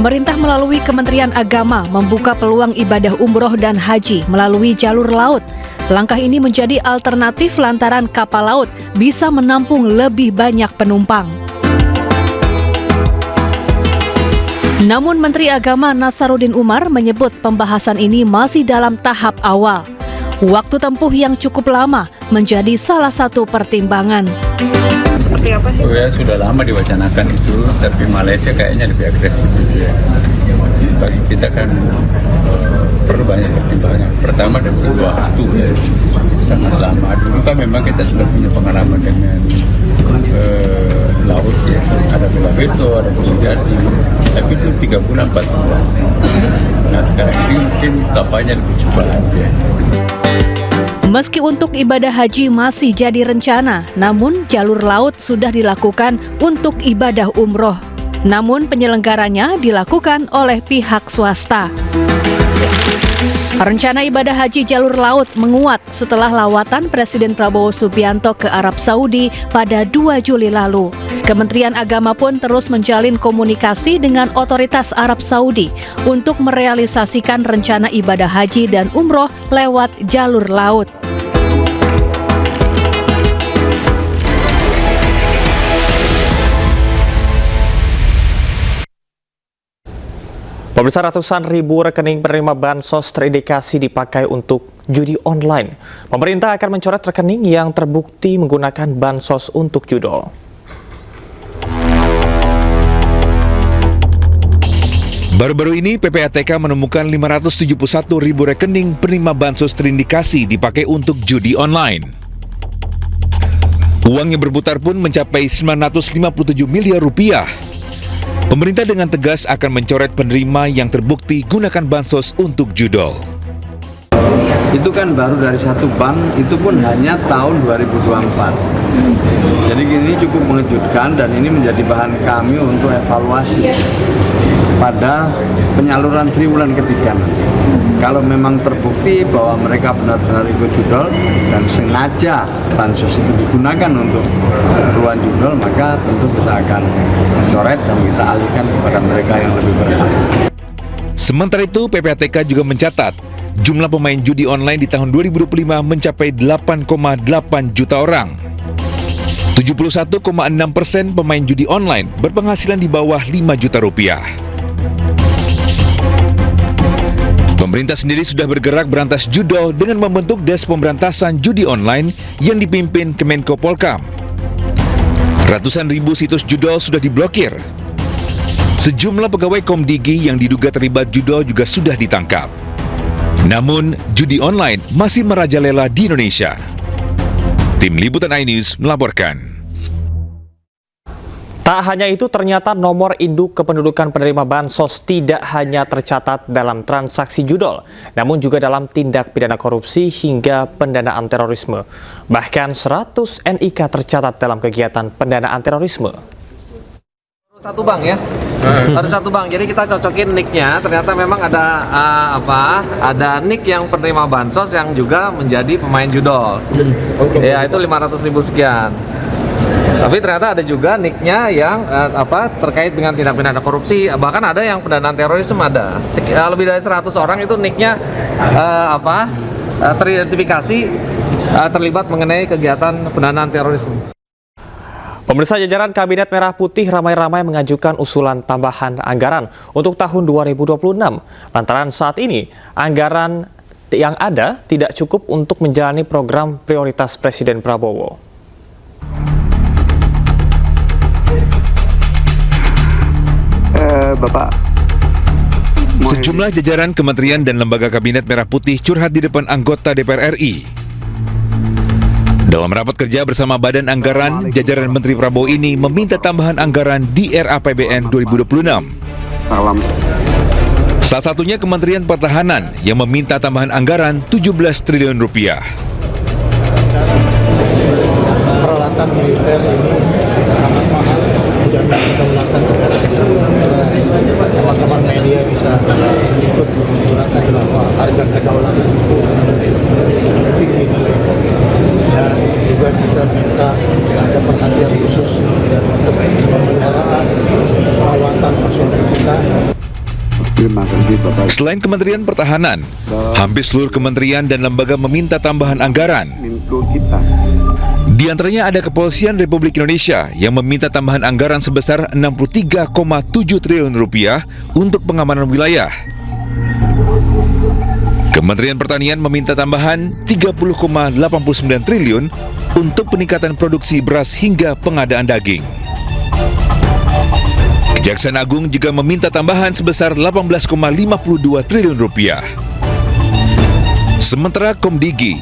Pemerintah melalui Kementerian Agama membuka peluang ibadah umroh dan haji melalui jalur laut. Langkah ini menjadi alternatif lantaran kapal laut bisa menampung lebih banyak penumpang. Namun Menteri Agama Nasaruddin Umar menyebut pembahasan ini masih dalam tahap awal. Waktu tempuh yang cukup lama menjadi salah satu pertimbangan. Seperti apa sih? Oh ya, sudah lama diwacanakan itu, tapi Malaysia kayaknya lebih agresif. Bagi kita kan perlu banyak pertimbangan. Pertama dari segi waktu sangat lama. Dulu kan memang kita sudah punya pengalaman dengan laut ya. Ada Bela Beto, ada Bujati, tapi itu 3 bulan, 4 bulan. Nah sekarang ini mungkin kapalnya lebih cepat ya. Meski untuk ibadah haji masih jadi rencana, namun jalur laut sudah dilakukan untuk ibadah umroh. Namun penyelenggaranya dilakukan oleh pihak swasta. Rencana ibadah haji jalur laut menguat setelah lawatan Presiden Prabowo Subianto ke Arab Saudi pada 2 Juli lalu. Kementerian Agama pun terus menjalin komunikasi dengan otoritas Arab Saudi untuk merealisasikan rencana ibadah haji dan umroh lewat jalur laut. Pemirsa, ratusan ribu rekening penerima bansos terindikasi dipakai untuk judi online. Pemerintah akan mencoret rekening yang terbukti menggunakan bansos untuk judol. Baru-baru ini PPATK menemukan 571 ribu rekening penerima bansos terindikasi dipakai untuk judi online. Uang yang berputar pun mencapai 957 miliar rupiah. Pemerintah dengan tegas akan mencoret penerima yang terbukti gunakan bansos untuk judol. Itu kan baru dari satu bank, itu pun hanya tahun 2024. Jadi ini cukup mengejutkan dan ini menjadi bahan kami untuk evaluasi pada penyaluran triwulan ketiga nanti. Kalau memang terbukti bahwa mereka benar-benar ikut judol dan sengaja bansos itu digunakan untuk keperluan judol, maka tentu kita akan mencoret dan kita alihkan kepada mereka yang lebih berhak. Sementara itu, PPATK juga mencatat jumlah pemain judi online di tahun 2025 mencapai 8,8 juta orang. 71,6% pemain judi online berpenghasilan di bawah 5 juta rupiah. Pemerintah sendiri sudah bergerak berantas judol dengan membentuk Des Pemberantasan Judi Online yang dipimpin Kemenko Polkam. Ratusan ribu situs judol sudah diblokir. Sejumlah pegawai Komdigi yang diduga terlibat judol juga sudah ditangkap. Namun, judi online masih merajalela di Indonesia. Tim Liputan iNews melaporkan. Tak hanya itu, ternyata nomor induk kependudukan penerima bansos tidak hanya tercatat dalam transaksi judol, namun juga dalam tindak pidana korupsi hingga pendanaan terorisme. Bahkan 100 NIK tercatat dalam kegiatan pendanaan terorisme. Satu bank ya, harus satu bank. Jadi kita cocokin nicknya. Ternyata memang ada ada nick yang penerima bansos yang juga menjadi pemain judol. Ya itu 500.000 sekian. Tapi ternyata ada juga nicknya yang terkait dengan tindak pidana korupsi. Bahkan ada yang pendanaan terorisme ada. Lebih dari 100 orang itu nicknya teridentifikasi terlibat mengenai kegiatan pendanaan terorisme. Pemirsa, jajaran Kabinet Merah Putih ramai-ramai mengajukan usulan tambahan anggaran untuk tahun 2026. Lantaran saat ini anggaran yang ada tidak cukup untuk menjalani program prioritas Presiden Prabowo. Bapak. Sejumlah jajaran kementerian dan lembaga Kabinet Merah Putih curhat di depan anggota DPR RI. Dalam rapat kerja bersama Badan Anggaran, jajaran Menteri Prabowo ini meminta tambahan anggaran di RAPBN 2026. Salah satunya Kementerian Pertahanan yang meminta tambahan anggaran 17 triliun rupiah. Peralatan militer ini sangat mahal, menjaga kedaulatan negara. Teman-teman media bisa ikut menggunakan bahwa harga kedaulatan itu tinggi nilainya. Dan juga kita minta ada perhatian khusus untuk pemeliharaan perawatan personel kita. Selain Kementerian Pertahanan, hampir seluruh kementerian dan lembaga meminta tambahan anggaran. Di antaranya ada Kepolisian Republik Indonesia yang meminta tambahan anggaran sebesar 63,7 triliun rupiah untuk pengamanan wilayah. Kementerian Pertanian meminta tambahan 30,89 triliun untuk peningkatan produksi beras hingga pengadaan daging. Kejaksaan Agung juga meminta tambahan sebesar 18,52 triliun rupiah. Sementara Komdigi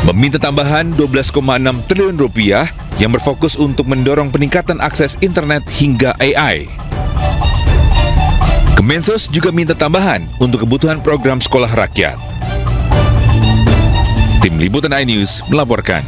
meminta tambahan 12,6 triliun rupiah yang berfokus untuk mendorong peningkatan akses internet hingga AI. Kemensos juga minta tambahan untuk kebutuhan program sekolah rakyat. Tim Liputan iNews melaporkan.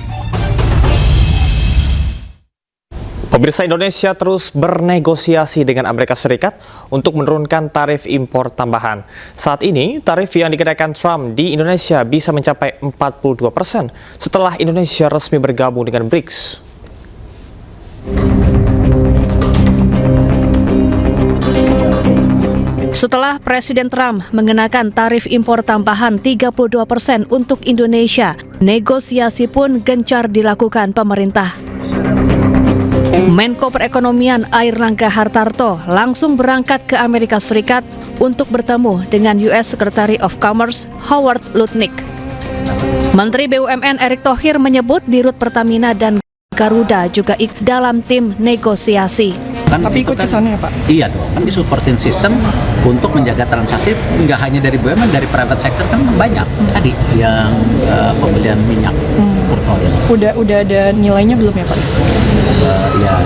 Pemirsa, Indonesia terus bernegosiasi dengan Amerika Serikat untuk menurunkan tarif impor tambahan. Saat ini, tarif yang dikenakan Trump di Indonesia bisa mencapai 42% setelah Indonesia resmi bergabung dengan BRICS. Setelah Presiden Trump mengenakan tarif impor tambahan 32% untuk Indonesia, negosiasi pun gencar dilakukan pemerintah. Menko Perekonomian Airlangga Hartarto langsung berangkat ke Amerika Serikat untuk bertemu dengan US Secretary of Commerce Howard Lutnick. Menteri BUMN Erick Thohir menyebut Dirut Pertamina dan Garuda juga ikut dalam tim negosiasi. Tapi ikut ke sana ya Pak? Iya dong, kan disupportin sistem untuk menjaga transaksi nggak hanya dari BUMN, dari private sector kan banyak tadi yang pembelian minyak crude oil. Udah ada nilainya belum ya Pak? Ya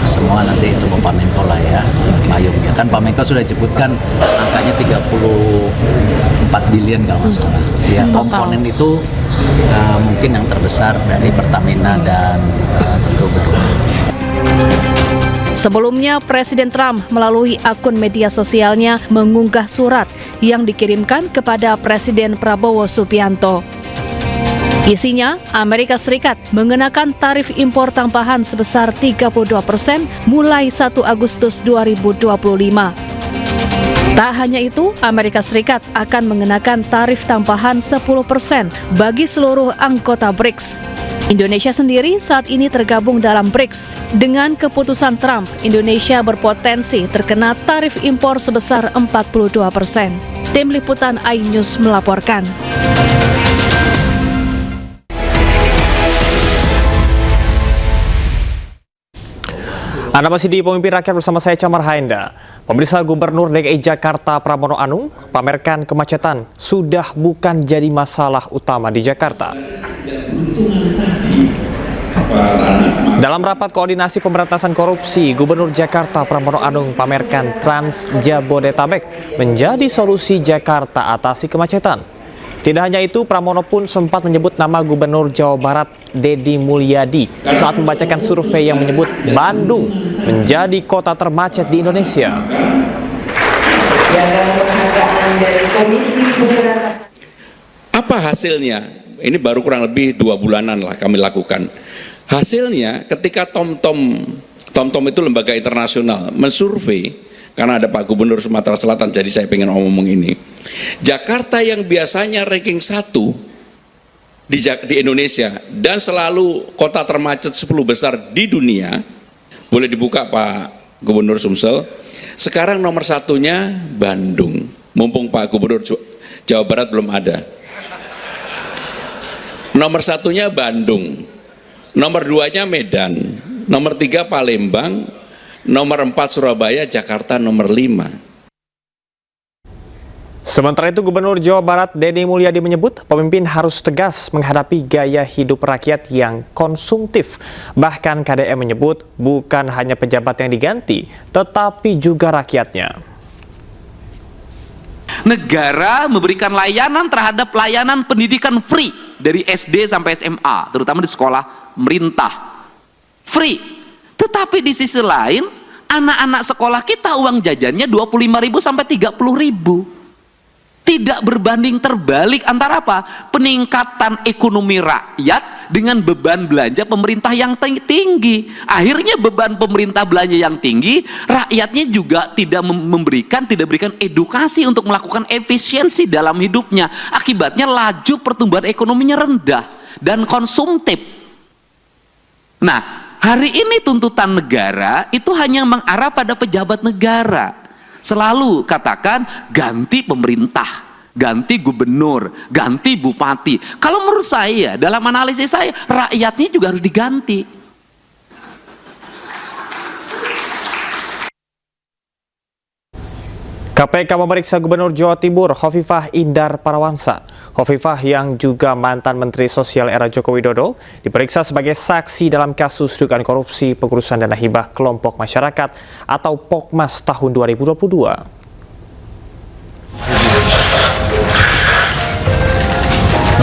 semua nanti itu Pak Menko lah ya, payungnya kan Pak Menko sudah sebutkan angkanya 34 billion kalau nggak salah. Ya komponen itu mungkin yang terbesar dari Pertamina dan tentu Garuda. Sebelumnya, Presiden Trump melalui akun media sosialnya mengunggah surat yang dikirimkan kepada Presiden Prabowo Subianto. Isinya, Amerika Serikat mengenakan tarif impor tambahan sebesar 32% mulai 1 Agustus 2025. Tak hanya itu, Amerika Serikat akan mengenakan tarif tambahan 10% bagi seluruh anggota BRICS. Indonesia sendiri saat ini tergabung dalam BRICS. Dengan keputusan Trump, Indonesia berpotensi terkena tarif impor sebesar 42%. Tim Liputan iNews melaporkan. Anda masih di Pemimpin Rakyat bersama saya Camar Haenda. Pemirsa, Gubernur DKI Jakarta Pramono Anung pamerkan kemacetan sudah bukan jadi masalah utama di Jakarta. Dalam rapat koordinasi pemberantasan korupsi, Gubernur Jakarta Pramono Anung pamerkan Trans Jabodetabek menjadi solusi Jakarta atasi kemacetan. Tidak hanya itu, Pramono pun sempat menyebut nama Gubernur Jawa Barat Deddy Mulyadi saat membacakan survei yang menyebut Bandung menjadi kota termacet di Indonesia. Apa hasilnya? Ini baru kurang lebih 2 bulanan lah kami lakukan. Hasilnya ketika TomTom itu lembaga internasional mensurvei, karena ada Pak Gubernur Sumatera Selatan, jadi saya pengen ngomong ini. Jakarta yang biasanya ranking 1 di Indonesia dan selalu kota termacet 10 besar di dunia, boleh dibuka Pak Gubernur Sumsel, sekarang nomor 1-nya Bandung, mumpung Pak Gubernur Jawa Barat belum ada. Nomor 1-nya Bandung, nomor 2-nya Medan, nomor 3 Palembang, nomor 4 Surabaya, Jakarta nomor 5. Sementara itu, Gubernur Jawa Barat Deddy Mulyadi menyebut pemimpin harus tegas menghadapi gaya hidup rakyat yang konsumtif. Bahkan KDM menyebut bukan hanya pejabat yang diganti, tetapi juga rakyatnya. Negara memberikan layanan terhadap layanan pendidikan free dari SD sampai SMA, terutama di sekolah pemerintah. Free. Tetapi di sisi lain, anak-anak sekolah kita uang jajannya 25.000 sampai 30.000. 30 tidak berbanding terbalik antara apa? Peningkatan ekonomi rakyat dengan beban belanja pemerintah yang tinggi. Akhirnya beban pemerintah belanja yang tinggi, rakyatnya juga tidak berikan edukasi untuk melakukan efisiensi dalam hidupnya. Akibatnya laju pertumbuhan ekonominya rendah dan konsumtif. Nah, hari ini tuntutan negara itu hanya mengarah pada pejabat negara. Selalu katakan ganti pemerintah, ganti gubernur, ganti bupati. Kalau menurut saya, dalam analisis saya, rakyatnya juga harus diganti. KPK memeriksa Gubernur Jawa Timur Khofifah Indar Parawansa. Khofifah yang juga mantan Menteri Sosial era Joko Widodo diperiksa sebagai saksi dalam kasus dugaan korupsi pengurusan dana hibah kelompok masyarakat atau POKMAS tahun 2022.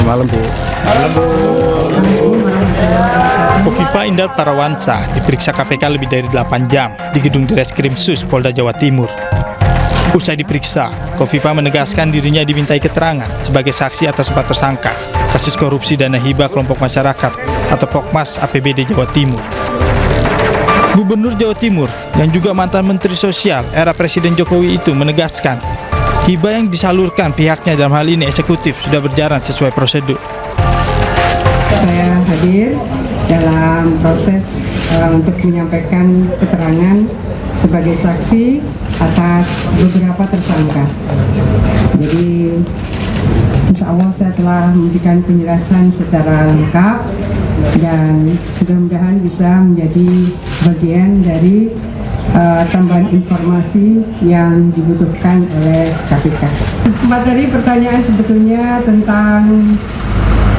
Malam Bu. Khofifah Indar Parawansa diperiksa KPK lebih dari 8 jam di gedung Direskrim Sus Polda Jawa Timur. Usai diperiksa, Khofifah menegaskan dirinya dimintai keterangan sebagai saksi atas 4 tersangka kasus korupsi dana hibah kelompok masyarakat atau POKMAS APBD Jawa Timur. Gubernur Jawa Timur yang juga mantan Menteri Sosial era Presiden Jokowi itu menegaskan hibah yang disalurkan pihaknya dalam hal ini eksekutif sudah berjalan sesuai prosedur. Saya hadir dalam proses untuk menyampaikan keterangan sebagai saksi atas beberapa tersangka. Jadi insya Allah saya telah memberikan penjelasan secara lengkap dan mudah-mudahan bisa menjadi bagian dari tambahan informasi yang dibutuhkan oleh KPK. Materi pertanyaan sebetulnya tentang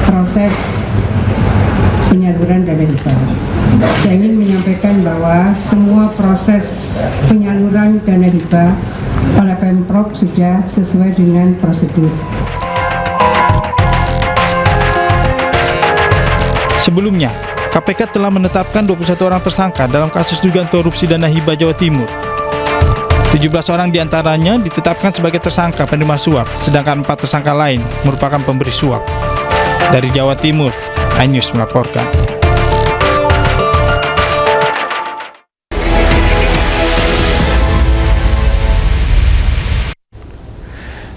proses penyaluran dana hibah. Saya ingin menyampaikan bahwa semua proses penyaluran dana hibah oleh Pemprov sudah sesuai dengan prosedur. Sebelumnya, KPK telah menetapkan 21 orang tersangka dalam kasus dugaan korupsi dana hibah Jawa Timur. 17 orang diantaranya ditetapkan sebagai tersangka penerima suap, sedangkan 4 tersangka lain merupakan pemberi suap. Dari Jawa Timur, iNews melaporkan.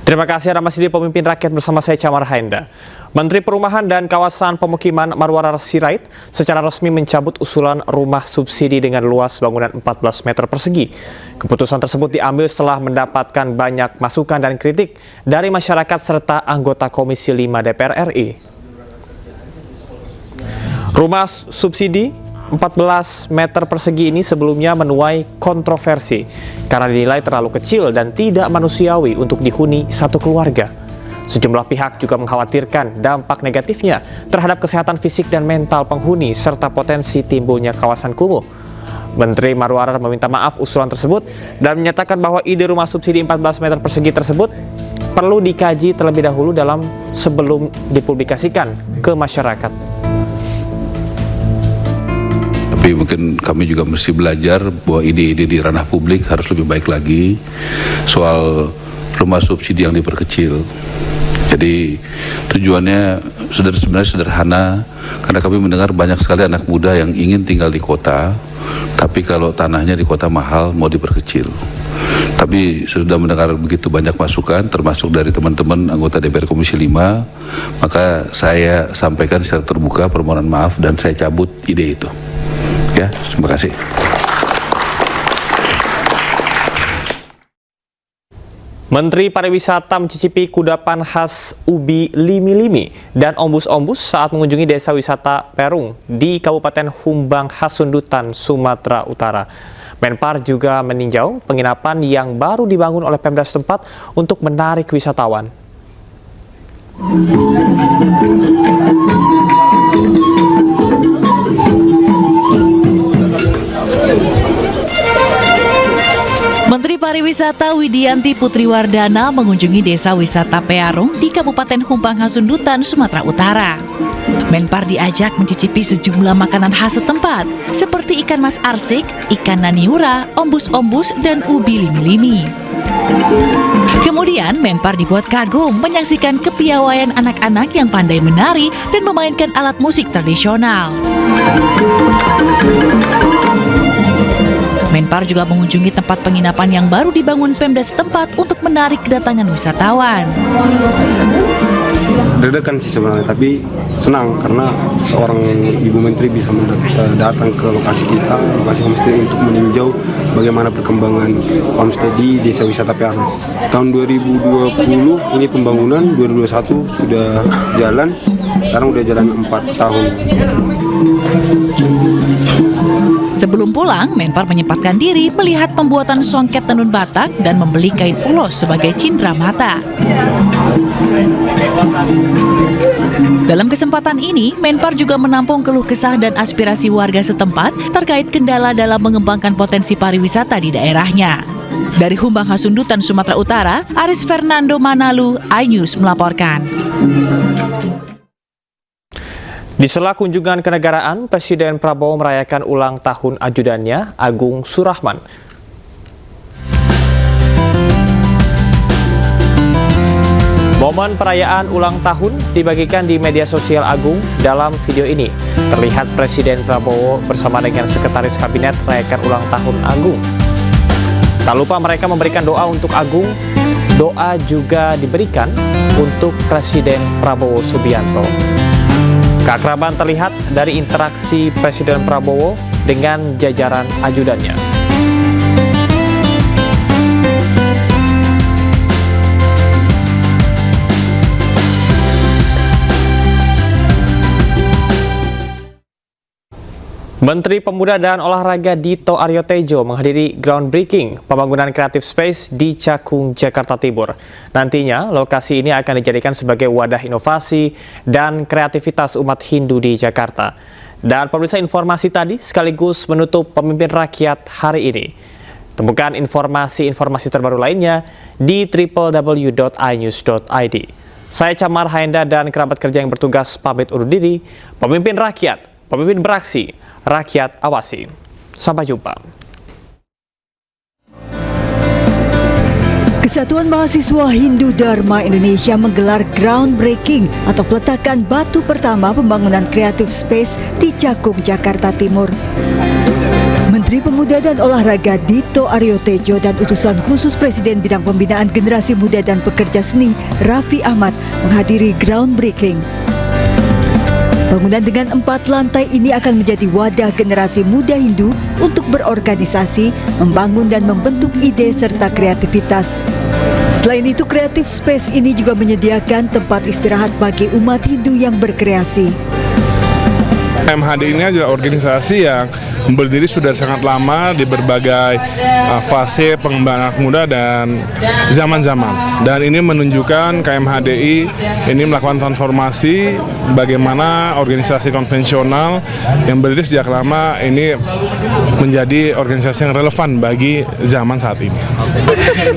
Terima kasih Anda masih di Pemimpin Rakyat bersama saya Camar Haenda. Menteri Perumahan dan Kawasan Pemukiman Marwarar Sirait secara resmi mencabut usulan rumah subsidi dengan luas bangunan 14 meter persegi. Keputusan tersebut diambil setelah mendapatkan banyak masukan dan kritik dari masyarakat serta anggota Komisi 5 DPR RI. Rumah subsidi 14 meter persegi ini sebelumnya menuai kontroversi karena dinilai terlalu kecil dan tidak manusiawi untuk dihuni satu keluarga. Sejumlah pihak juga mengkhawatirkan dampak negatifnya terhadap kesehatan fisik dan mental penghuni serta potensi timbulnya kawasan kumuh. Menteri Marwarar meminta maaf usulan tersebut dan menyatakan bahwa ide rumah subsidi 14 meter persegi tersebut perlu dikaji terlebih dahulu sebelum dipublikasikan ke masyarakat. Tapi mungkin kami juga mesti belajar bahwa ide-ide di ranah publik harus lebih baik lagi soal rumah subsidi yang diperkecil. Jadi tujuannya sebenarnya sederhana, karena kami mendengar banyak sekali anak muda yang ingin tinggal di kota, tapi kalau tanahnya di kota mahal mau diperkecil. Tapi sudah mendengar begitu banyak masukan, termasuk dari teman-teman anggota DPR Komisi 5, maka saya sampaikan secara terbuka permohonan maaf dan saya cabut ide itu. Ya, terima kasih. Menteri Pariwisata mencicipi kudapan khas ubi limi-limi dan ombus-ombus saat mengunjungi desa wisata Perung di Kabupaten Humbang Hasundutan, Sumatera Utara. Menpar juga meninjau penginapan yang baru dibangun oleh Pemda setempat untuk menarik wisatawan. Menteri Pariwisata Widianti Putriwardana mengunjungi desa wisata Pearung di Kabupaten Humbang Hasundutan, Sumatera Utara. Menpar diajak mencicipi sejumlah makanan khas setempat, seperti ikan mas arsik, ikan naniura, ombus-ombus, dan ubi limi-limi. Kemudian Menpar dibuat kagum menyaksikan kepiawaian anak-anak yang pandai menari dan memainkan alat musik tradisional. Menpar juga mengunjungi tempat penginapan yang baru dibangun Pemda setempat untuk menarik kedatangan wisatawan. Deg-degan sih sebenarnya, tapi senang karena seorang Ibu Menteri bisa datang ke lokasi kita, lokasi homestay, untuk meninjau bagaimana perkembangan homestay di Desa Wisata Peangan. Tahun 2020 ini pembangunan, 2021 sudah jalan, sekarang udah jalan 4 tahun. Sebelum pulang, Menpar menyempatkan diri melihat pembuatan songket tenun Batak dan membeli kain ulos sebagai cindera mata. Dalam kesempatan ini, Menpar juga menampung keluh kesah dan aspirasi warga setempat terkait kendala dalam mengembangkan potensi pariwisata di daerahnya. Dari Humbang Hasundutan, Sumatera Utara, Aris Fernando Manalu, iNews melaporkan. Di sela kunjungan kenegaraan, Presiden Prabowo merayakan ulang tahun ajudannya, Agung Surahman. Momen perayaan ulang tahun dibagikan di media sosial Agung. Dalam video ini, terlihat Presiden Prabowo bersama dengan Sekretaris Kabinet merayakan ulang tahun Agung. Tak lupa mereka memberikan doa untuk Agung. Doa juga diberikan untuk Presiden Prabowo Subianto. Keakraban terlihat dari interaksi Presiden Prabowo dengan jajaran ajudannya. Menteri Pemuda dan Olahraga Dito Aryo Tejo menghadiri groundbreaking pembangunan Creative Space di Cakung, Jakarta Timur. Nantinya, lokasi ini akan dijadikan sebagai wadah inovasi dan kreativitas umat Hindu di Jakarta. Dan pemirsa, informasi tadi sekaligus menutup Pemimpin Rakyat hari ini. Temukan informasi-informasi terbaru lainnya di www.inews.id. Saya Camar Haenda dan kerabat kerja yang bertugas pamit undur diri. Pemimpin Rakyat, pemimpin beraksi, rakyat awasi. Sampai jumpa. Kesatuan Mahasiswa Hindu Dharma Indonesia menggelar groundbreaking atau peletakan batu pertama pembangunan Creative Space di Cakung, Jakarta Timur. Menteri Pemuda dan Olahraga Dito Aryo Tejo dan utusan khusus Presiden bidang pembinaan generasi muda dan pekerja seni Raffi Ahmad menghadiri groundbreaking. Bangunan dengan 4 lantai ini akan menjadi wadah generasi muda Hindu untuk berorganisasi, membangun dan membentuk ide serta kreativitas. Selain itu, Creative Space ini juga menyediakan tempat istirahat bagi umat Hindu yang berkreasi. MHD ini adalah organisasi yang berdiri sudah sangat lama di berbagai fase pengembangan anak muda dan zaman-zaman. Dan ini menunjukkan KMHDI ini melakukan transformasi bagaimana organisasi konvensional yang berdiri sejak lama ini menjadi organisasi yang relevan bagi zaman saat ini.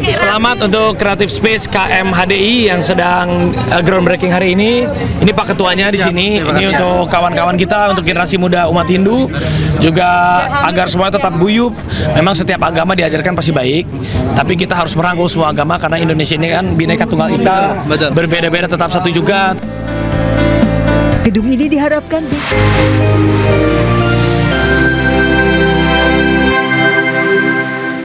Selamat untuk Creative Space KMHDI yang sedang groundbreaking hari ini. Ini Pak Ketuanya di sini. Ini untuk kawan-kawan kita, untuk generasi muda umat Hindu, juga agar semua tetap guyup. Memang setiap agama diajarkan pasti baik, tapi kita harus merangkul semua agama karena Indonesia ini kan Bhinneka Tunggal Ika, berbeda-beda tetap satu juga. Gedung ini diharapkan